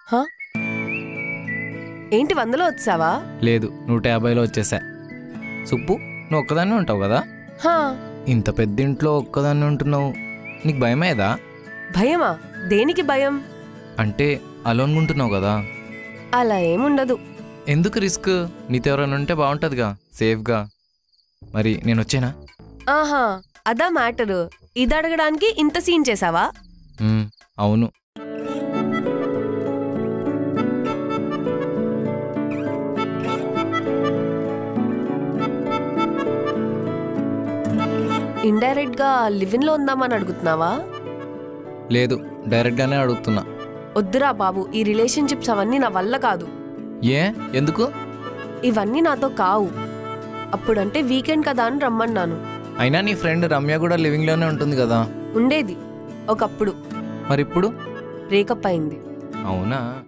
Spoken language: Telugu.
హా? ఏంటి 100లో వచ్చావా? లేదు 150లో వచ్చేసా. సుబ్బు, నువ్వు ఒక్కదాన్ని ఉంటావు కదా? హా. ఇంత పెద్ద ఇంట్లో ఒక్కదాన్ని ఉంటున్నావు, నీకు భయమేదా? భయమా? దేనికి భయం? అంటే అలోన్గా ఉంటున్నావు కదా. అలా ఏముండదు. ఎందుకు రిస్క్? నీతో ఎవరైనా ఉంటే బాగుంటుందిగా, సేఫ్గా. మరి నేను వచ్చేనా? ఆహా, అదా మ్యాటరు. ఇది అడగడానికి ఇంత సీన్ చేసావా? అవును. ఇండైరెక్ట్ గా లివిన్ లో ఉందామని అడుగుతున్నావా? లేదు, డైరెక్ట్గానే అడుగుతున్నా. వద్దురా బాబు, ఈ రిలేషన్షిప్స్ అవన్నీ నా వల్ల కాదు. ఏ? ఎందుకు? ఇవన్నీ నాతో కావు. అప్పుడంటే వీకెండ్ కదా అని రమ్మన్నాను. అయినా నీ ఫ్రెండ్ రమ్య కూడా లివింగ్లోనే ఉంటుంది కదా. ఉండేది ఒకప్పుడు. మరి ఇప్పుడు? బ్రేకప్ అయింది. అవునా?